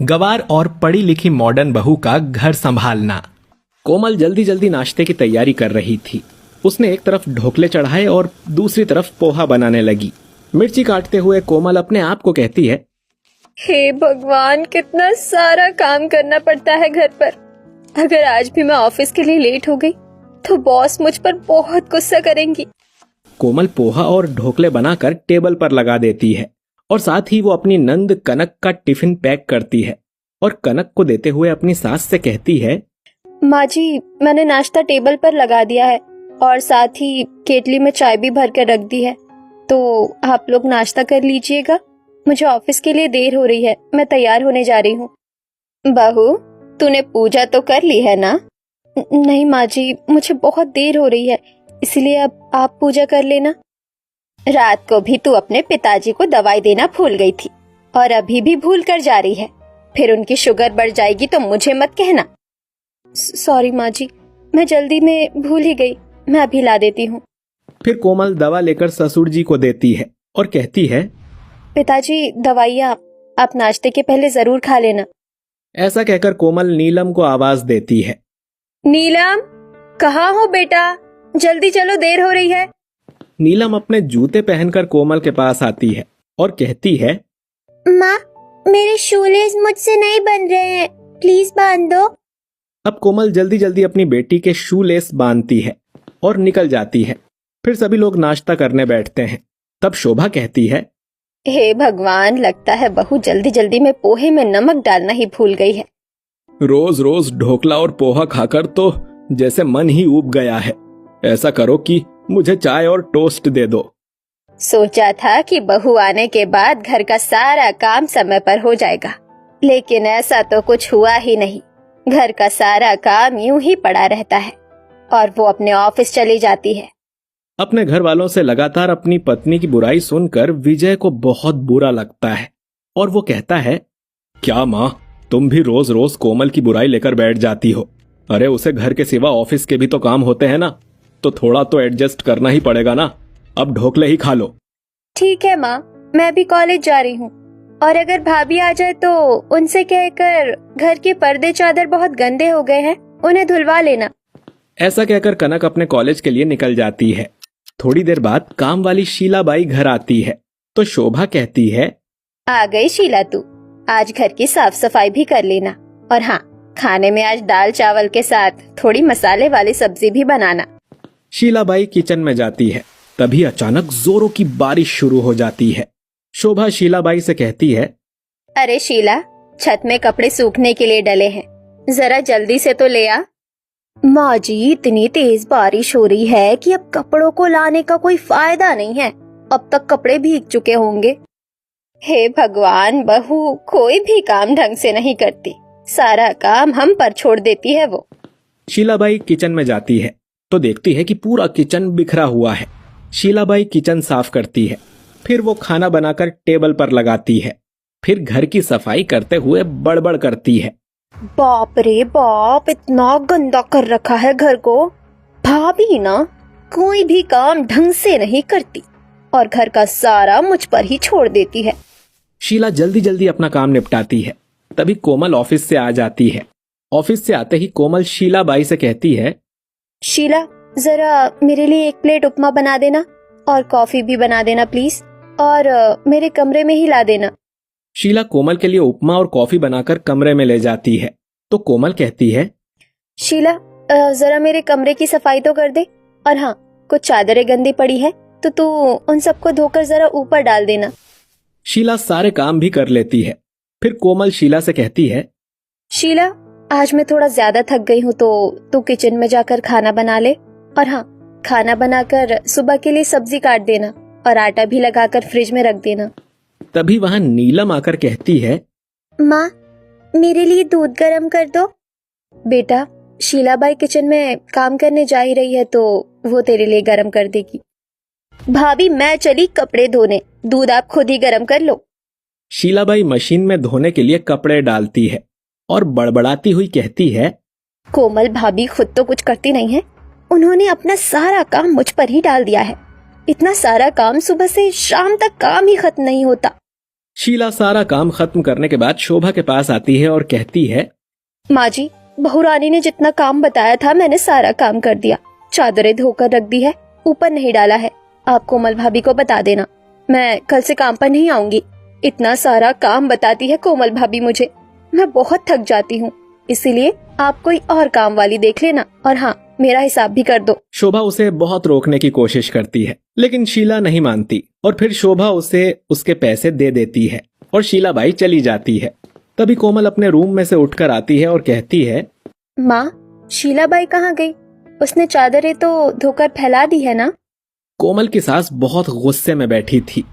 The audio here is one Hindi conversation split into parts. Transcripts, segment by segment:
गवार और पढ़ी लिखी मॉडर्न बहू का घर संभालना। कोमल जल्दी जल्दी नाश्ते की तैयारी कर रही थी। उसने एक तरफ ढोकले चढ़ाए और दूसरी तरफ पोहा बनाने लगी। मिर्ची काटते हुए कोमल अपने आप को कहती है, हे भगवान, कितना सारा काम करना पड़ता है घर पर। अगर आज भी मैं ऑफिस के लिए लेट हो गई तो बॉस मुझ पर बहुत गुस्सा करेंगी। कोमल पोहा और ढोकले बनाकर टेबल पर लगा देती है और साथ ही वो अपनी नंद कनक का टिफिन पैक करती है और कनक को देते हुए अपनी सास से कहती है, माँ जी, मैंने नाश्ता टेबल पर लगा दिया है और साथ ही केतली में चाय भी भर कर रख दी है, तो आप लोग नाश्ता कर लीजिएगा। मुझे ऑफिस के लिए देर हो रही है, मैं तैयार होने जा रही हूँ। बहू, तूने पूजा तो कर ली है ना? नहीं माँ जी, मुझे बहुत देर हो रही है, इसलिए अब आप पूजा कर लेना। रात को भी तू अपने पिताजी को दवाई देना भूल गई थी और अभी भी भूल कर जा रही है। फिर उनकी शुगर बढ़ जाएगी तो मुझे मत कहना। सॉरी माँ जी, मैं जल्दी में भूल ही गई, मैं अभी ला देती हूँ। फिर कोमल दवा लेकर ससुर जी को देती है और कहती है, पिताजी, दवाइयाँ आप नाश्ते के पहले जरूर खा लेना। ऐसा कहकर कोमल नीलम को आवाज देती है। नीलम, कहाँ हो बेटा? जल्दी चलो, देर हो रही है। नीलम अपने जूते पहनकर कोमल के पास आती है और कहती है, माँ, मेरे शूलेस मुझसे नहीं बन रहे हैं, प्लीज बांध दो। अब कोमल जल्दी जल्दी अपनी बेटी के शूलेस बांधती है और निकल जाती है। फिर सभी लोग नाश्ता करने बैठते हैं। तब शोभा कहती है, हे भगवान, लगता है बहू जल्दी जल्दी में पोहे में नमक डालना ही भूल गई है। रोज रोज ढोकला और पोहा खाकर तो जैसे मन ही ऊब गया है। ऐसा करो कि मुझे चाय और टोस्ट दे दो। सोचा था कि बहू आने के बाद घर का सारा काम समय पर हो जाएगा, लेकिन ऐसा तो कुछ हुआ ही नहीं। घर का सारा काम यूं ही पड़ा रहता है और वो अपने ऑफिस चली जाती है। अपने घर वालों से लगातार अपनी पत्नी की बुराई सुनकर विजय को बहुत बुरा लगता है और वो कहता है, क्या माँ, तुम भी रोज रोज कोमल की बुराई लेकर बैठ जाती हो। अरे उसे घर के सिवा ऑफिस के भी तो काम होते हैं ना, तो थोड़ा तो एडजस्ट करना ही पड़ेगा ना। अब ढोकले ही खा लो। ठीक है माँ, मैं भी कॉलेज जा रही हूँ और अगर भाभी आ जाए तो उनसे कहकर घर के पर्दे चादर बहुत गंदे हो गए हैं, उन्हें धुलवा लेना। ऐसा कहकर कनक अपने कॉलेज के लिए निकल जाती है। थोड़ी देर बाद काम वाली शीलाबाई घर आती है तो शोभा कहती है, आ गई शीला तू, आज घर की साफ सफाई भी कर लेना और हाँ, खाने में आज दाल चावल के साथ थोड़ी मसाले वाली सब्जी भी बनाना। शीलाबाई किचन में जाती है। तभी अचानक जोरों की बारिश शुरू हो जाती है। शोभा शीलाबाई से कहती है, अरे शीला, छत में कपड़े सूखने के लिए डले हैं, जरा जल्दी से तो ले आ। माँ जी, इतनी तेज बारिश हो रही है कि अब कपड़ों को लाने का कोई फायदा नहीं है, अब तक कपड़े भीग चुके होंगे। हे भगवान, बहू कोई भी काम ढंग से नहीं करती, सारा काम हम पर छोड़ देती है वो। शीलाबाई किचन में जाती है तो देखती है कि पूरा किचन बिखरा हुआ है। शीलाबाई किचन साफ करती है, फिर वो खाना बनाकर टेबल पर लगाती है। फिर घर की सफाई करते हुए बड़बड़ करती है, बाप रे बाप, इतना गंदा कर रखा है घर को। भाभी ना कोई भी काम ढंग से नहीं करती और घर का सारा मुझ पर ही छोड़ देती है। शीला जल्दी जल्दी अपना काम निपटाती है। तभी कोमल ऑफिस से आ जाती है। ऑफिस से आते ही कोमल शीलाबाई से कहती है, शीला, जरा मेरे लिए एक प्लेट उपमा बना देना और कॉफी भी बना देना प्लीज, और मेरे कमरे में ही ला देना। शीला कोमल के लिए उपमा और कॉफी बनाकर कमरे में ले जाती है तो कोमल कहती है, शीला, जरा मेरे कमरे की सफाई तो कर दे, और हाँ, कुछ चादरें गंदी पड़ी है तो तू उन सबको धोकर जरा ऊपर डाल देना। शीला सारे काम भी कर लेती है। फिर कोमल शीला से कहती है, शीला, आज मैं थोड़ा ज्यादा थक गई हूँ तो तू किचन में जाकर खाना बना ले, और हाँ, खाना बनाकर सुबह के लिए सब्जी काट देना और आटा भी लगाकर फ्रिज में रख देना। तभी वहाँ नीलम आकर कहती है, माँ, मेरे लिए दूध गर्म कर दो। बेटा, शीलाबाई किचन में काम करने जा ही रही है तो वो तेरे लिए गर्म कर देगी। भाभी, मैं चली कपड़े धोने, दूध आप खुद ही गर्म कर लो। शीलाबाई मशीन में धोने के लिए कपड़े डालती है और बड़बड़ाती हुई कहती है, कोमल भाभी खुद तो कुछ करती नहीं है, उन्होंने अपना सारा काम मुझ पर ही डाल दिया है। इतना सारा काम, सुबह से शाम तक काम ही खत्म नहीं होता। शीला सारा काम खत्म करने के बाद शोभा के पास आती है और कहती है, माँ जी, बहू रानी ने जितना काम बताया था मैंने सारा काम कर दिया। चादरें धोकर रख दी है, ऊपर नहीं डाला है। आप कोमल भाभी को बता देना, मैं कल से काम पर नहीं आऊंगी। इतना सारा काम बताती है कोमल भाभी मुझे, मैं बहुत थक जाती हूँ। इसीलिए आप कोई और काम वाली देख लेना, और हाँ, मेरा हिसाब भी कर दो। शोभा उसे बहुत रोकने की कोशिश करती है, लेकिन शीला नहीं मानती और फिर शोभा उसे उसके पैसे दे देती है और शीला बाई चली जाती है। तभी कोमल अपने रूम में से उठकर आती है और कहती है, माँ, शीला बाई कहाँ गई? उसने चादरें तो धोकर फैला दी है ना? कोमल की सास बहुत गुस्से में बैठी थी,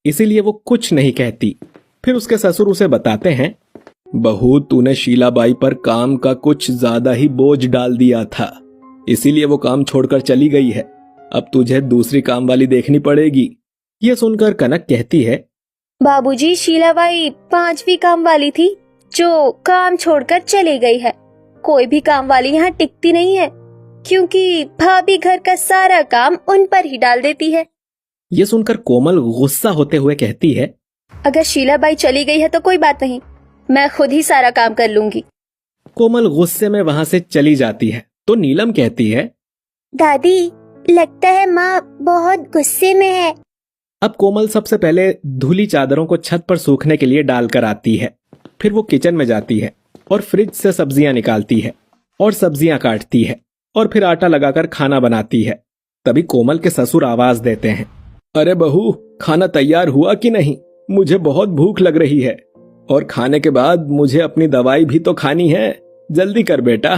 इसीलिए वो कुछ नहीं कहती। फिर उसके ससुर उसे बताते हैं, बहू, तूने शीलाबाई पर काम का कुछ ज्यादा ही बोझ डाल दिया था, इसीलिए वो काम छोड़कर चली गई है। अब तुझे दूसरी काम वाली देखनी पड़ेगी। ये सुनकर कनक कहती है, बाबूजी, शीलाबाई 5वीं काम वाली थी जो काम छोड़कर चली गई है। कोई भी काम वाली यहाँ टिकती नहीं है, क्योंकि भाभी घर का सारा काम उन पर ही डाल देती है। ये सुनकर कोमल गुस्सा होते हुए कहती है, अगर शीलाबाई चली गई है तो कोई बात नहीं, मैं खुद ही सारा काम कर लूंगी। कोमल गुस्से में वहां से चली जाती है तो नीलम कहती है, दादी, लगता है माँ बहुत गुस्से में है। अब कोमल सबसे पहले धुली चादरों को छत पर सूखने के लिए डालकर आती है। फिर वो किचन में जाती है और फ्रिज से सब्जियां निकालती है और सब्जियां काटती है और फिर आटा लगाकर खाना बनाती है। तभी कोमल के ससुर आवाज देते हैं, अरे बहू, खाना तैयार हुआ कि नहीं? मुझे बहुत भूख लग रही है और खाने के बाद मुझे अपनी दवाई भी तो खानी है। जल्दी कर बेटा।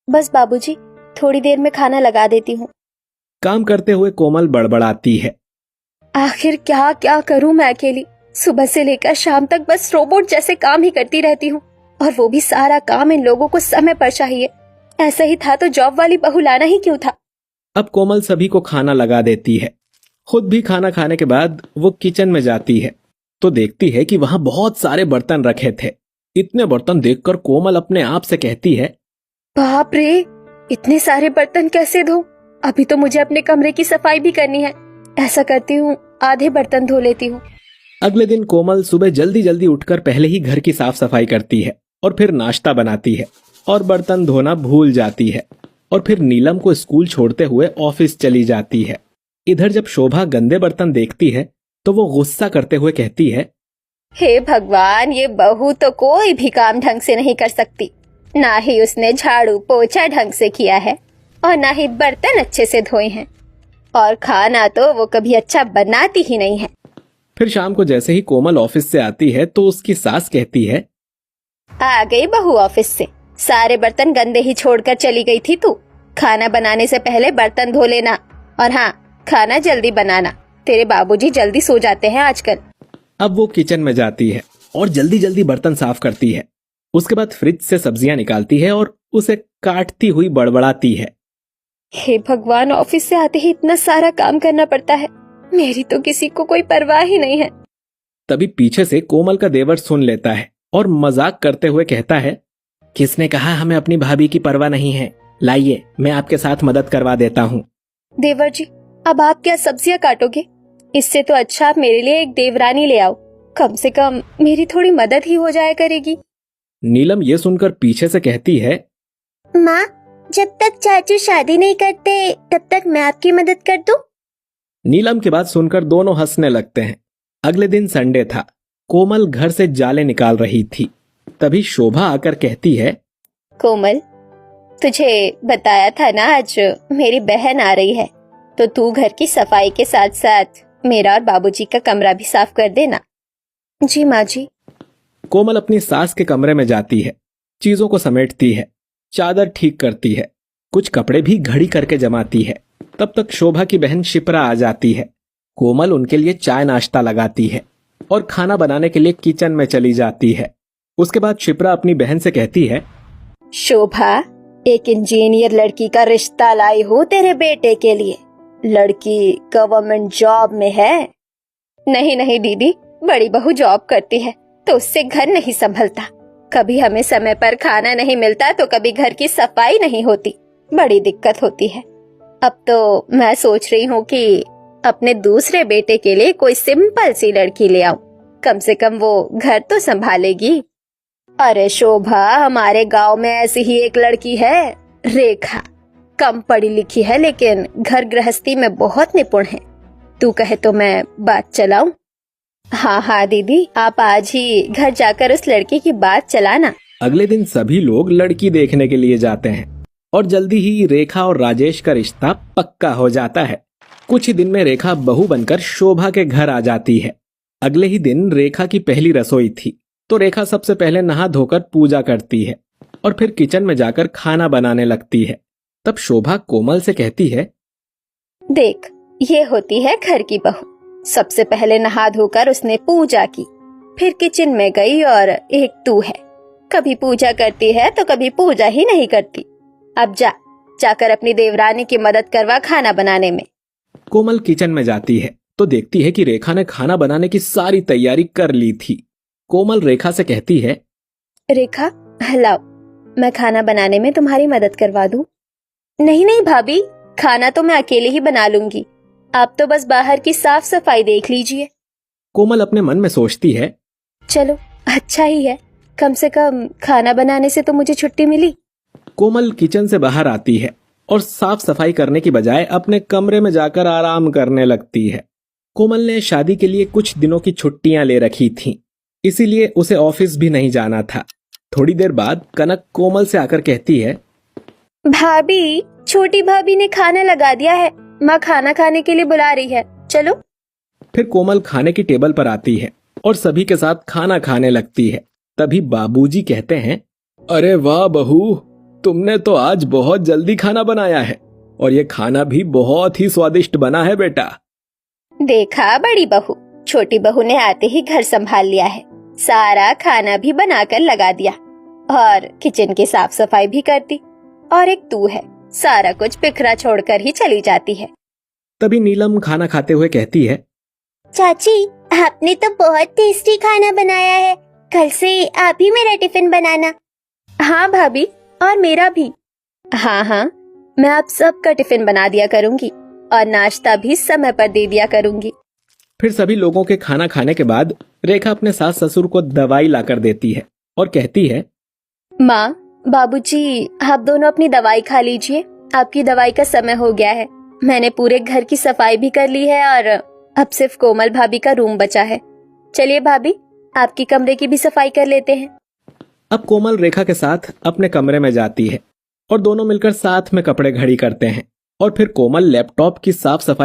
बस बाबूजी, थोड़ी देर में खाना लगा देती हूँ। काम करते हुए कोमल बड़बड़ाती है, आखिर क्या क्या करूँ मैं अकेली? सुबह से लेकर शाम तक बस रोबोट जैसे काम ही करती रहती हूँ, और वो भी सारा काम इन लोगों को समय पर चाहिए। ऐसा ही था तो जॉब वाली बहू लाना ही क्यों था? अब कोमल सभी को खाना लगा देती है। खुद भी खाना खाने के बाद वो किचन में जाती है तो देखती है कि वहां बहुत सारे बर्तन रखे थे। इतने बर्तन देखकर कोमल अपने आप से कहती है, बाप रे, इतने सारे बर्तन कैसे धो? अभी तो मुझे अपने कमरे की सफाई भी करनी है। ऐसा करती हूँ, आधे बर्तन धो लेती हूँ। अगले दिन कोमल सुबह जल्दी जल्दी उठकर पहले ही घर की साफ सफाई करती है और फिर नाश्ता बनाती है और बर्तन धोना भूल जाती है और फिर नीलम को स्कूल छोड़ते हुए ऑफिस चली जाती है। इधर जब शोभा गंदे बर्तन देखती है तो वो गुस्सा करते हुए कहती है, हे भगवान, ये बहू तो कोई भी काम ढंग से नहीं कर सकती। ना ही उसने झाड़ू पोछा ढंग से किया है और ना ही बर्तन अच्छे से धोए हैं, और खाना तो वो कभी अच्छा बनाती ही नहीं है। फिर शाम को जैसे ही कोमल ऑफिस से आती है तो उसकी सास कहती है, आ गई बहू ऑफिस से। सारे बर्तन गंदे ही छोड़कर चली गई थी तू। खाना बनाने से पहले बर्तन धो लेना, और हाँ, खाना जल्दी बनाना। तेरे बाबूजी जल्दी सो जाते हैं आजकल। अब वो किचन में जाती है और जल्दी जल्दी बर्तन साफ करती है। उसके बाद फ्रिज से सब्जियां निकालती है और उसे काटती हुई बड़बड़ाती है, हे भगवान, ऑफिस से आते ही इतना सारा काम करना पड़ता है। मेरी तो किसी को कोई परवाह ही नहीं है। तभी पीछे से कोमल का देवर सुन लेता है और मजाक करते हुए कहता है, किसने कहा हमें अपनी भाभी की परवाह नहीं है? लाइए, मैं आपके साथ मदद करवा देता हूँ। देवर जी, अब आप क्या सब्जियां काटोगे? इससे तो अच्छा आप मेरे लिए एक देवरानी ले आओ। कम से कम मेरी थोड़ी मदद ही हो जाया करेगी। नीलम ये सुनकर पीछे से कहती है, माँ, जब तक चाचू शादी नहीं करते तब तक मैं आपकी मदद कर दूं? नीलम की बात सुनकर दोनों हंसने लगते हैं। अगले दिन संडे था। कोमल घर से जाले निकाल रही थी। तभी शोभा आकर कहती है, कोमल, तुझे बताया था ना आज मेरी बहन आ रही है, तो तू घर की सफाई के साथ साथ मेरा और बाबूजी का कमरा भी साफ कर देना। जी माँ जी। कोमल अपनी सास के कमरे में जाती है, चीजों को समेटती है, चादर ठीक करती है, कुछ कपड़े भी घड़ी करके जमाती है। तब तक शोभा की बहन शिप्रा आ जाती है। कोमल उनके लिए चाय नाश्ता लगाती है और खाना बनाने के लिए किचन में चली जाती है। उसके बाद शिप्रा अपनी बहन से कहती है, शोभा, एक इंजीनियर लड़की का रिश्ता लाई हूँ तेरे बेटे के लिए। लड़की गवर्नमेंट जॉब में है। नहीं नहीं दीदी, बड़ी बहू जॉब करती है तो उससे घर नहीं संभलता। कभी हमें समय पर खाना नहीं मिलता तो कभी घर की सफाई नहीं होती। बड़ी दिक्कत होती है। अब तो मैं सोच रही हूँ कि अपने दूसरे बेटे के लिए कोई सिंपल सी लड़की ले आऊं। कम से कम वो घर तो संभालेगी। अरे शोभा, हमारे गांव में ऐसी ही एक लड़की है, रेखा। कम पढ़ी लिखी है लेकिन घर गृहस्थी में बहुत निपुण है। तू कहे तो मैं बात चलाऊं? हाँ हाँ दीदी, आप आज ही घर जाकर उस लड़की की बात चलाना। अगले दिन सभी लोग लड़की देखने के लिए जाते हैं और जल्दी ही रेखा और राजेश का रिश्ता पक्का हो जाता है। कुछ ही दिन में रेखा बहू बनकर शोभा के घर आ जाती है। अगले ही दिन रेखा की पहली रसोई थी, तो रेखा सबसे पहले नहा धोकर पूजा करती है और फिर किचन में जाकर खाना बनाने लगती है। तब शोभा कोमल से कहती है, देख, ये होती है घर की बहू। सबसे पहले नहा धोकर उसने पूजा की, फिर किचन में गई और एक तू है, कभी पूजा करती है तो कभी पूजा ही नहीं करती। अब जाकर अपनी देवरानी की मदद करवा खाना बनाने में। कोमल किचन में जाती है तो देखती है कि रेखा ने खाना बनाने की सारी तैयारी कर ली थी। कोमल रेखा से कहती है, रेखा, लाओ, मैं खाना बनाने में तुम्हारी मदद करवा दूं। नहीं नहीं भाभी, खाना तो मैं अकेले ही बना लूंगी, आप तो बस बाहर की साफ सफाई देख लीजिए। कोमल अपने मन में सोचती है, चलो अच्छा ही है, कम से कम खाना बनाने से तो मुझे छुट्टी मिली। कोमल किचन से बाहर आती है और साफ सफाई करने की बजाय अपने कमरे में जाकर आराम करने लगती है। कोमल ने शादी के लिए कुछ दिनों की छुट्टियां ले रखी थीं, इसीलिए उसे ऑफिस भी नहीं जाना था। थोड़ी देर बाद कनक कोमल से आकर कहती है, भाभी, छोटी भाभी ने खाना लगा दिया है, माँ खाना खाने के लिए बुला रही है, चलो। फिर कोमल खाने की टेबल पर आती है और सभी के साथ खाना खाने लगती है। तभी बाबूजी कहते हैं, अरे वाह बहू, तुमने तो आज बहुत जल्दी खाना बनाया है और ये खाना भी बहुत ही स्वादिष्ट बना है बेटा। देखा बड़ी बहू, छोटी बहू ने आते ही घर संभाल लिया है, सारा खाना भी बनाकर लगा दिया और किचन की साफ सफाई भी करती। और एक तू है, सारा कुछ बिखरा छोड़कर ही चली जाती है। तभी नीलम खाना खाते हुए कहती है, चाची, आपने तो बहुत टेस्टी खाना बनाया है, कल से आप ही मेरा टिफिन बनाना। हाँ भाभी, और मेरा भी। हाँ हाँ, मैं आप सबका टिफिन बना दिया करूंगी और नाश्ता भी समय पर दे दिया करूंगी। फिर सभी लोगों के खाना खाने के बाद रेखा अपने सास ससुर को दवाई लाकर देती है और कहती है, माँ, बाबूजी, आप दोनों अपनी दवाई खा लीजिए, आपकी दवाई का समय हो गया है। मैंने पूरे घर की सफाई भी कर ली है और अब सिर्फ कोमल भाभी का रूम बचा है। चलिए भाभी, आपकी कमरे की भी सफाई कर लेते हैं। अब कोमल रेखा के साथ अपने कमरे में जाती है और दोनों मिलकर साथ में कपड़े घड़ी करते हैं और फिर कोमल लैपटॉप की साफ सफाई